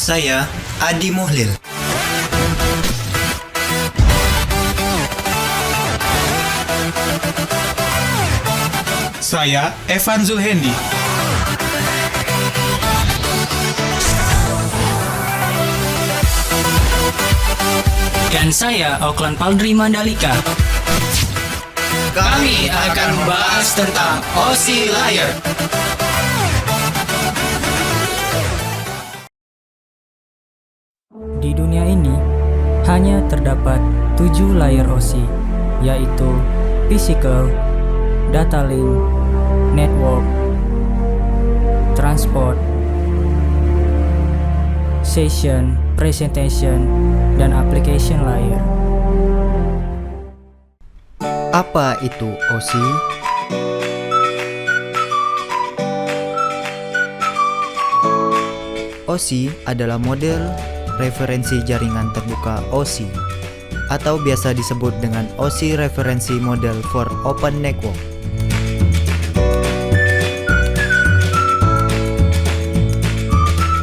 Saya Adi Muhlil. Saya Evan Zulhendi. Dan saya Auckland Paldri Mandalika. Kami akan membahas tentang Aussie Layer. Di dunia ini, hanya terdapat 7 layer Aussie, yaitu Physical, Data Link, Network, Transport, Session, Presentation, dan Application Layer. Apa itu Aussie? Aussie adalah model referensi jaringan terbuka Aussie, atau biasa disebut dengan Aussie Referensi Model for Open Network.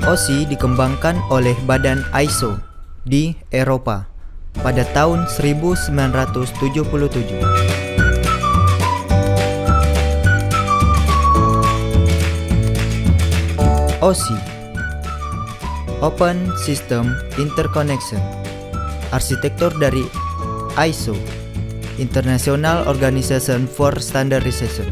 Aussie dikembangkan oleh Badan ISO di Eropa pada tahun 1977. Aussie Open System Interconnection, arsitektur dari ISO, International Organization for Standardization.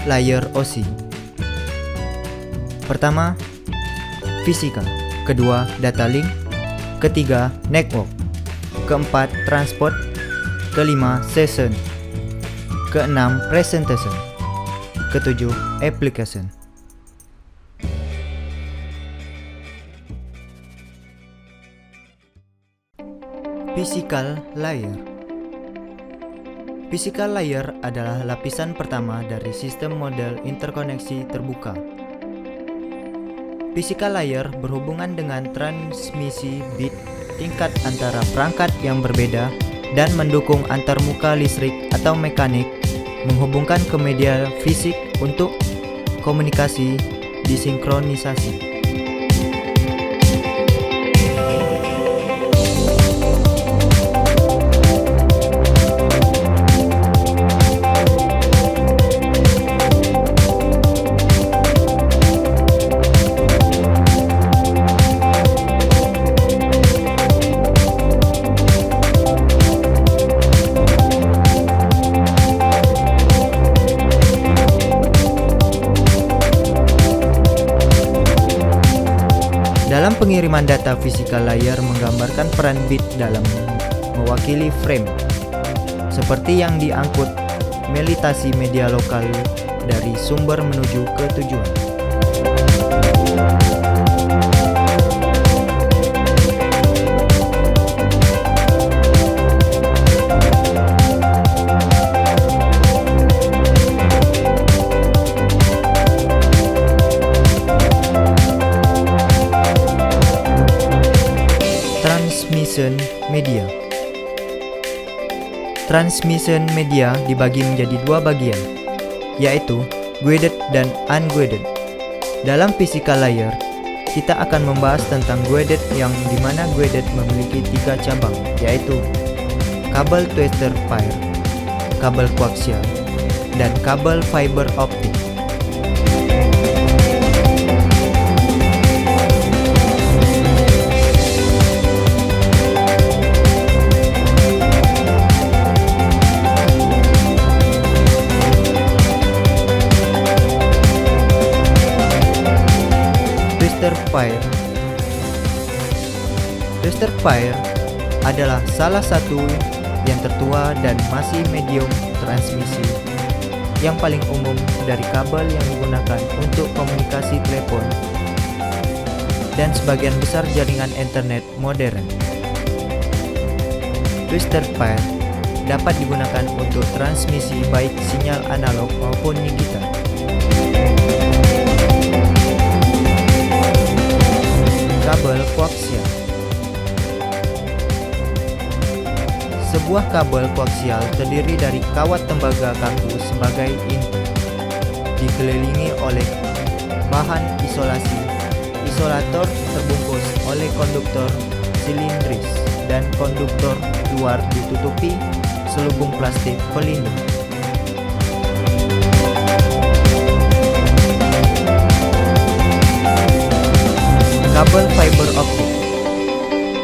Layer Aussie. Pertama, Physical. Kedua, Data Link. Ketiga, Network. Keempat, Transport. Kelima, Session. Keenam, Presentation. Ketujuh, Application. Physical Layer. Physical layer adalah lapisan pertama dari sistem model interkoneksi terbuka. Physical layer berhubungan dengan transmisi bit tingkat antara perangkat yang berbeda dan mendukung antarmuka listrik atau mekanik menghubungkan ke media fisik untuk komunikasi disinkronisasi. Dalam pengiriman data, physical layer menggambarkan peran bit dalam mewakili frame, seperti yang diangkut melitasi media lokal dari sumber menuju ke tujuan. Transmission media. Transmission media dibagi menjadi dua bagian, yaitu guided dan unguided. Dalam physical layer, kita akan membahas tentang guided, yang dimana guided memiliki 3 cabang, yaitu kabel twister pair, kabel koaksial, dan kabel fiber optik. Twister pair adalah salah satu yang tertua dan masih medium transmisi yang paling umum dari kabel yang digunakan untuk komunikasi telepon dan sebagian besar jaringan internet modern. Twister pair dapat digunakan untuk transmisi baik sinyal analog maupun digital. Kabel koaksial. Sebuah kabel koaksial terdiri dari kawat tembaga kaku sebagai inti, dikelilingi oleh bahan isolasi. Isolator terbungkus oleh konduktor silindris dan konduktor luar ditutupi selubung plastik pelindung. Kabel fiber optik.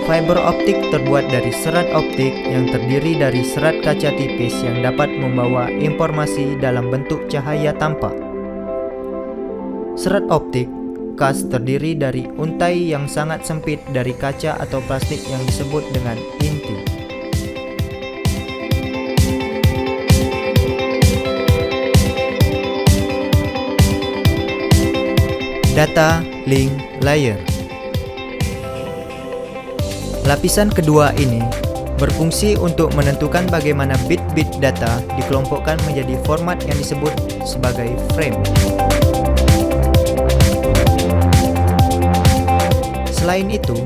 Fiber optik terbuat dari serat optik yang terdiri dari serat kaca tipis yang dapat membawa informasi dalam bentuk cahaya tampak. Serat optik khas terdiri dari untai yang sangat sempit dari kaca atau plastik yang disebut dengan inti. Data link layer. Lapisan kedua ini berfungsi untuk menentukan bagaimana bit-bit data dikelompokkan menjadi format yang disebut sebagai frame. Selain itu,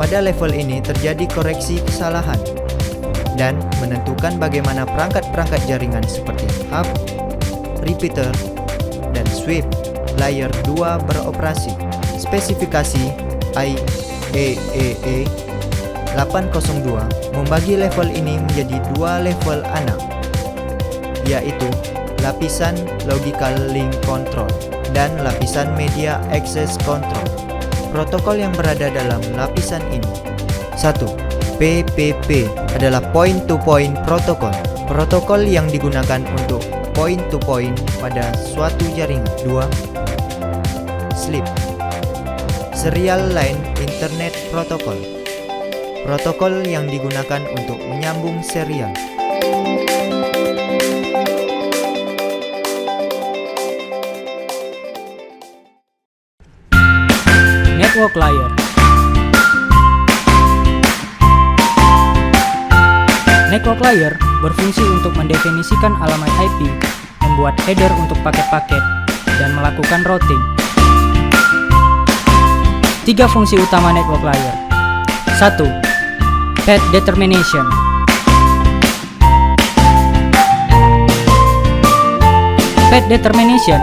pada level ini terjadi koreksi kesalahan dan menentukan bagaimana perangkat-perangkat jaringan seperti hub, repeater, dan sweep layer 2 beroperasi. Spesifikasi IEEE 802 membagi level ini menjadi dua level anak, yaitu lapisan Logical Link Control dan lapisan Media Access Control. Protokol yang berada dalam lapisan ini: 1. PPP adalah Point-to-Point Protocol, protokol yang digunakan untuk point-to-point pada suatu jaringan. 2. SLIP, Serial Line Internet Protocol, protokol yang digunakan untuk menyambung serial. Network layer. Network layer berfungsi untuk mendefinisikan alamat IP, membuat header untuk paket-paket, dan melakukan routing. 3 fungsi utama network layer. 1. Path determination. Path determination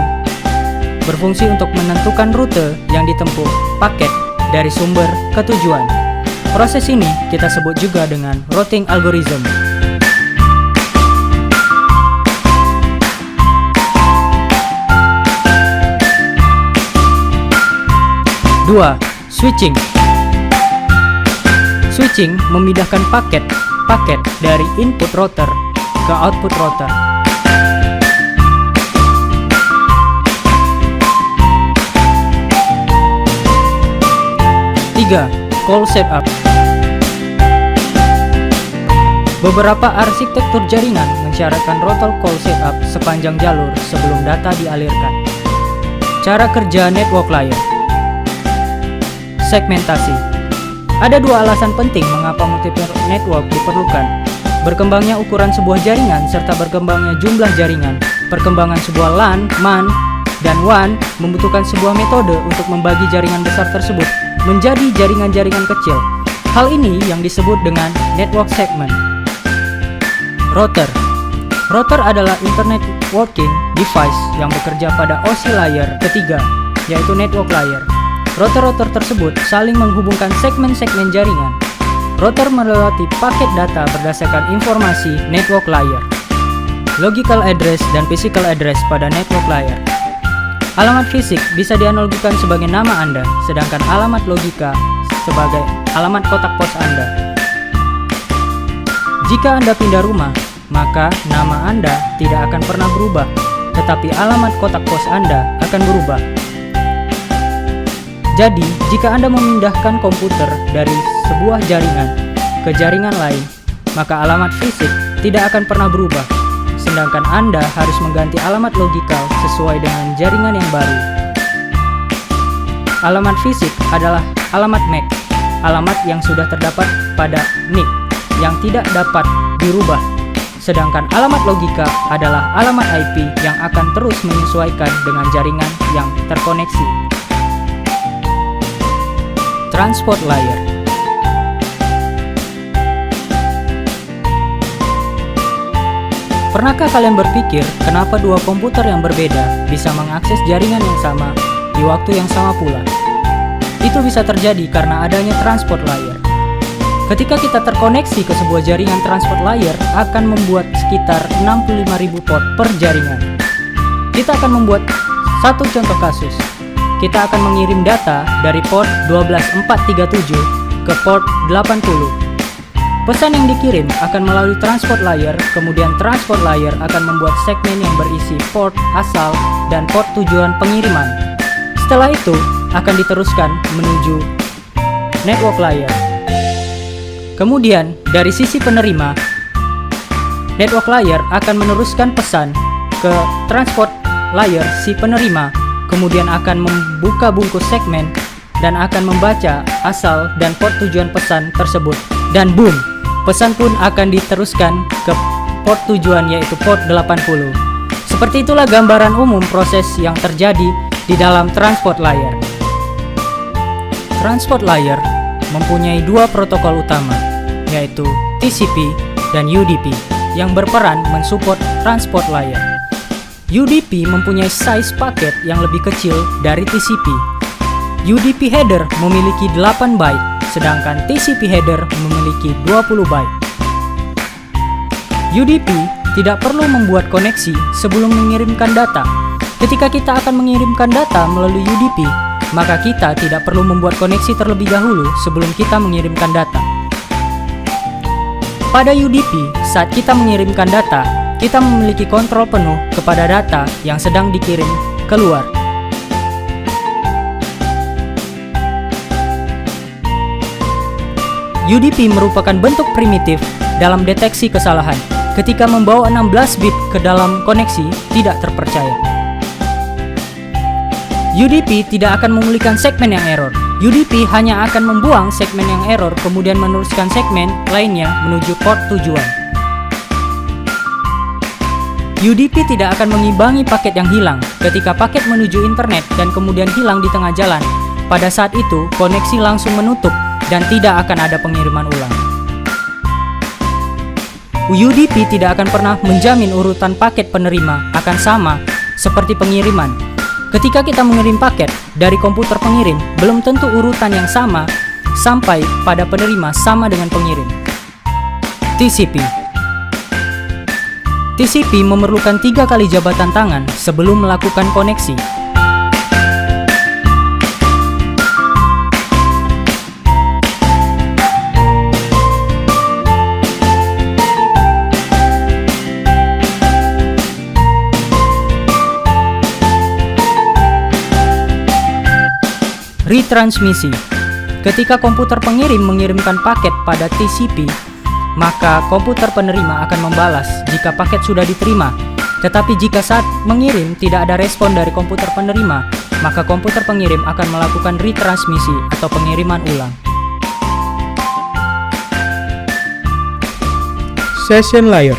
berfungsi untuk menentukan rute yang ditempuh paket dari sumber ke tujuan. Proses ini kita sebut juga dengan routing algorithm. 2. Switching. Switching memindahkan paket dari input router ke output router. 3. Call setup. Beberapa arsitektur jaringan mensyaratkan router call setup sepanjang jalur sebelum data dialirkan. Cara kerja network layer. Segmentasi. Ada 2 alasan penting mengapa multiple network diperlukan: berkembangnya ukuran sebuah jaringan serta berkembangnya jumlah jaringan. Perkembangan sebuah LAN, MAN, dan WAN membutuhkan sebuah metode untuk membagi jaringan besar tersebut menjadi jaringan-jaringan kecil. Hal ini yang disebut dengan network segment. Router. Router adalah internet working device yang bekerja pada OSI layer ketiga, yaitu network layer. Router-router tersebut saling menghubungkan segmen-segmen jaringan. Router melewati paket data berdasarkan informasi network layer. Logical address dan physical address pada network layer. Alamat fisik bisa dianalogikan sebagai nama Anda, sedangkan alamat logika sebagai alamat kotak pos Anda. Jika Anda pindah rumah, maka nama Anda tidak akan pernah berubah, tetapi alamat kotak pos Anda akan berubah. Jadi, jika Anda memindahkan komputer dari sebuah jaringan ke jaringan lain, maka alamat fisik tidak akan pernah berubah, sedangkan Anda harus mengganti alamat logikal sesuai dengan jaringan yang baru. Alamat fisik adalah alamat MAC, alamat yang sudah terdapat pada NIC yang tidak dapat dirubah, sedangkan alamat logika adalah alamat IP yang akan terus menyesuaikan dengan jaringan yang terkoneksi. Transport layer. Pernahkah kalian berpikir kenapa dua komputer yang berbeda bisa mengakses jaringan yang sama di waktu yang sama pula? Itu bisa terjadi karena adanya transport layer. Ketika kita terkoneksi ke sebuah jaringan transport layer akan membuat sekitar 65.000 port per jaringan. Kita akan membuat satu contoh kasus. Kita akan mengirim data dari port 12437 ke port 80. Pesan yang dikirim akan melalui transport layer, kemudian transport layer akan membuat segmen yang berisi port asal dan port tujuan pengiriman. Setelah itu, akan diteruskan menuju network layer. Kemudian, dari sisi penerima, network layer akan meneruskan pesan ke transport layer si penerima, kemudian akan membuka bungkus segmen dan akan membaca asal dan port tujuan pesan tersebut. Dan boom! Pesan pun akan diteruskan ke port tujuan yaitu port 80. Seperti itulah gambaran umum proses yang terjadi di dalam transport layer. Transport layer mempunyai dua protokol utama, yaitu TCP dan UDP yang berperan mensupport transport layer. UDP mempunyai size paket yang lebih kecil dari TCP. UDP header memiliki 8 byte, sedangkan TCP header memiliki 20 byte. UDP tidak perlu membuat koneksi sebelum mengirimkan data. Ketika kita akan mengirimkan data melalui UDP, maka kita tidak perlu membuat koneksi terlebih dahulu sebelum kita mengirimkan data. Pada UDP, saat kita mengirimkan data, kita memiliki kontrol penuh kepada data yang sedang dikirim keluar. UDP merupakan bentuk primitif dalam deteksi kesalahan. Ketika membawa 16 bit ke dalam koneksi, tidak terpercaya. UDP tidak akan memulihkan segmen yang error. UDP hanya akan membuang segmen yang error, kemudian meneruskan segmen lainnya menuju port tujuan. UDP tidak akan mengimbangi paket yang hilang. Ketika paket menuju internet dan kemudian hilang di tengah jalan, pada saat itu koneksi langsung menutup dan tidak akan ada pengiriman ulang. UDP tidak akan pernah menjamin urutan paket penerima akan sama seperti pengiriman. Ketika kita mengirim paket dari komputer pengirim, belum tentu urutan yang sama sampai pada penerima sama dengan pengirim. TCP TCP memerlukan 3 kali jabatan tangan sebelum melakukan koneksi. Retransmisi. Ketika komputer pengirim mengirimkan paket pada TCP, maka komputer penerima akan membalas jika paket sudah diterima. Tetapi jika saat mengirim tidak ada respon dari komputer penerima, maka komputer pengirim akan melakukan retransmisi atau pengiriman ulang. Session layer.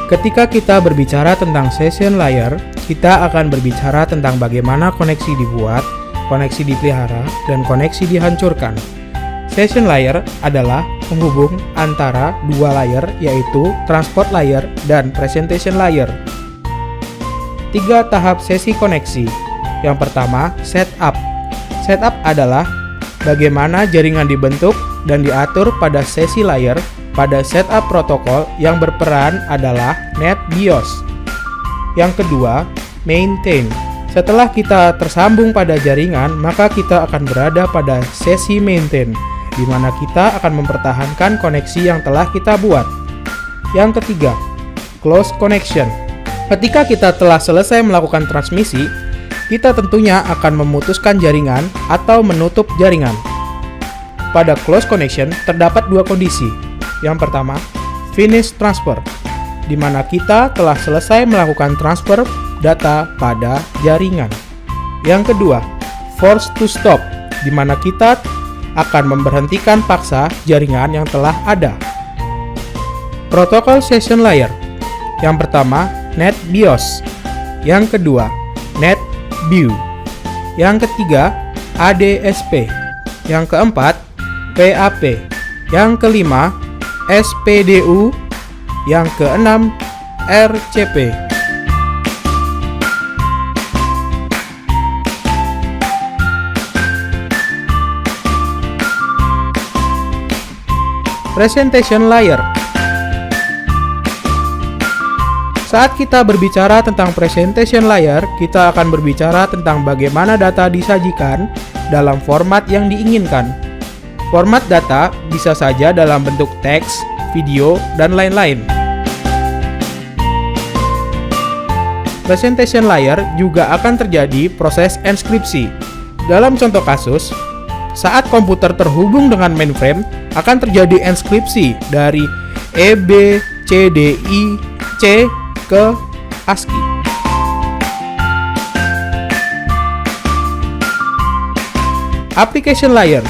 Ketika kita berbicara tentang session layer, kita akan berbicara tentang bagaimana koneksi dibuat, koneksi dipelihara, dan koneksi dihancurkan. Session layer adalah penghubung antara dua layer, yaitu transport layer dan presentation layer. 3 tahap sesi koneksi. Yang pertama, setup. Setup adalah bagaimana jaringan dibentuk dan diatur pada sesi layer. Pada setup protokol yang berperan adalah NetBIOS. Yang kedua, maintain. Setelah kita tersambung pada jaringan, maka kita akan berada pada sesi maintain, di mana kita akan mempertahankan koneksi yang telah kita buat. Yang ketiga, close connection. Ketika kita telah selesai melakukan transmisi, kita tentunya akan memutuskan jaringan atau menutup jaringan. Pada close connection terdapat 2 kondisi. Yang pertama, finish transfer, di mana kita telah selesai melakukan transfer data pada jaringan. Yang kedua, force to stop, di mana kita akan memberhentikan paksa jaringan yang telah ada. Protokol session layer. Yang pertama, NetBIOS. Yang kedua, NetBIO. Yang ketiga, ADSP. Yang keempat, PAP. Yang kelima, SPDU, yang keenam RCP. Presentation layer. Saat kita berbicara tentang presentation layer, kita akan berbicara tentang bagaimana data disajikan dalam format yang diinginkan. Format data bisa saja dalam bentuk teks, video, dan lain-lain. Presentation layer juga akan terjadi proses enskripsi. Dalam contoh kasus, saat komputer terhubung dengan mainframe, akan terjadi enskripsi dari EBCDIC ke ASCII. Application layer.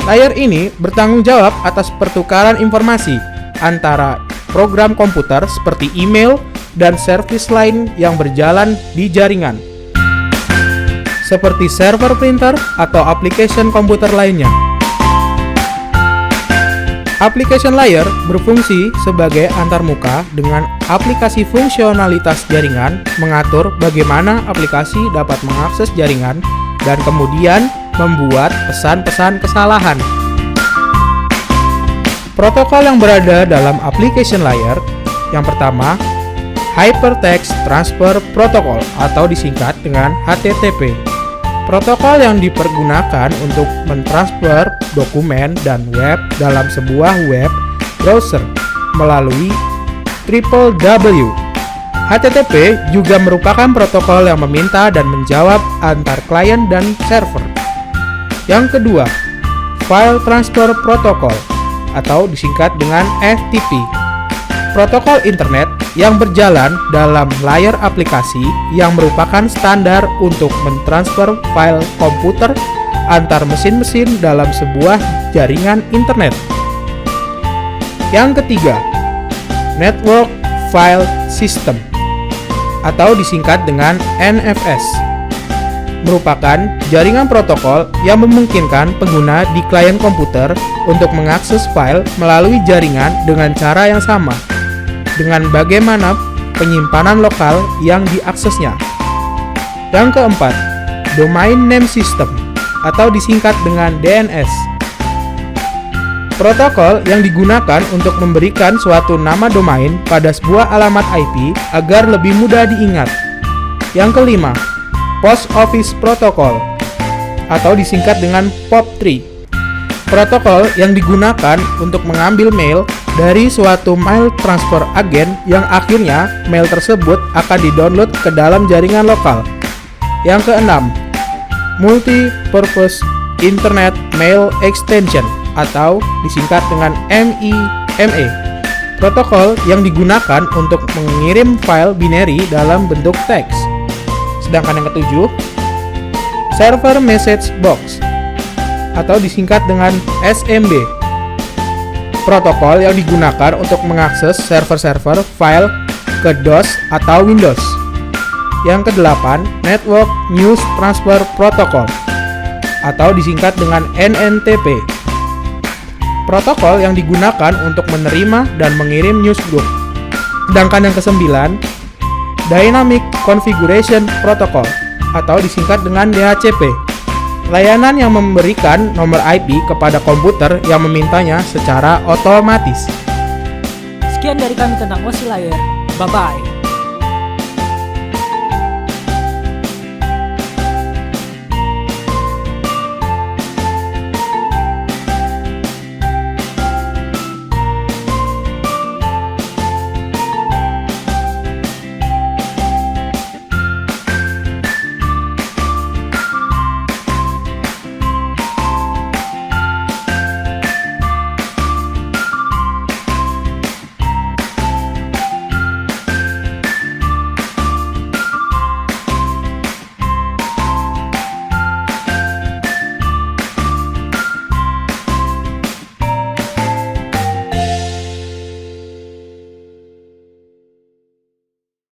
Layer ini bertanggung jawab atas pertukaran informasi antara program komputer seperti email dan service lain yang berjalan di jaringan, seperti server printer atau application komputer lainnya. Application layer berfungsi sebagai antarmuka dengan aplikasi fungsionalitas jaringan, mengatur bagaimana aplikasi dapat mengakses jaringan, dan kemudian membuat pesan-pesan kesalahan. Protokol yang berada dalam application layer, yang pertama, Hypertext Transfer Protocol atau disingkat dengan HTTP. Protokol yang dipergunakan untuk mentransfer dokumen dan web dalam sebuah web browser melalui www. HTTP juga merupakan protokol yang meminta dan menjawab antar klien dan server. Yang kedua, File Transfer Protocol atau disingkat dengan FTP. Protokol internet yang berjalan dalam layar aplikasi yang merupakan standar untuk mentransfer file komputer antar mesin-mesin dalam sebuah jaringan internet. Yang ketiga, Network File System atau disingkat dengan NFS. Merupakan jaringan protokol yang memungkinkan pengguna di klien komputer untuk mengakses file melalui jaringan dengan cara yang sama, dengan bagaimana penyimpanan lokal yang diaksesnya. Yang keempat, Domain Name System atau disingkat dengan DNS. Protokol yang digunakan untuk memberikan suatu nama domain pada sebuah alamat IP agar lebih mudah diingat. Yang kelima, Post Office Protocol atau disingkat dengan POP3. Protokol yang digunakan untuk mengambil mail dari suatu mail transfer agen yang akhirnya mail tersebut akan didownload ke dalam jaringan lokal. Yang keenam, Multi-Purpose Internet Mail Extension atau disingkat dengan MIME. Protokol yang digunakan untuk mengirim file binary dalam bentuk teks. Sedangkan yang ketujuh, Server Message Box atau disingkat dengan SMB. Protokol yang digunakan untuk mengakses server-server file ke DOS atau Windows. Yang kedelapan, Network News Transfer Protocol atau disingkat dengan NNTP. Protokol yang digunakan untuk menerima dan mengirim newsgroup. Sedangkan yang kesembilan, Dynamic Configuration Protocol atau disingkat dengan DHCP. Layanan yang memberikan nomor IP kepada komputer yang memintanya secara otomatis. Sekian dari kami tentang OSI Layer. Bye-bye.